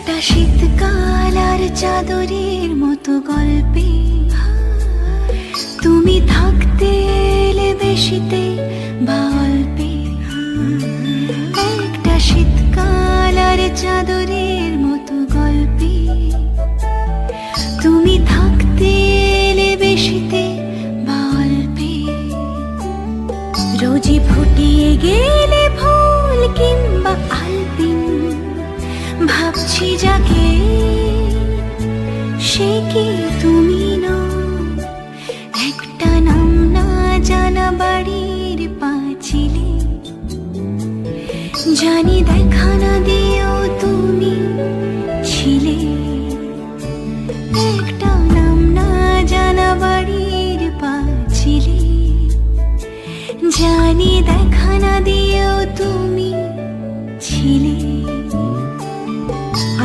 একটা শীতকাল আর চাদরের মতো গল্পে তুমি থাকতে এলে বেশিতে বা অল্পে। একটা শীতকাল আর চাদরের মতো গল্পে তুমি থাকতে এলে বেশিতে বা অল্পে। রোজই ফুটিয়ে গেলে ফুল কিংবা আলপিন, ভাবছি যাকে সে কি তুমি নও। একটা নাম না জানা বাড়ির পাঁচিলে জানি দেখা না দিয়ে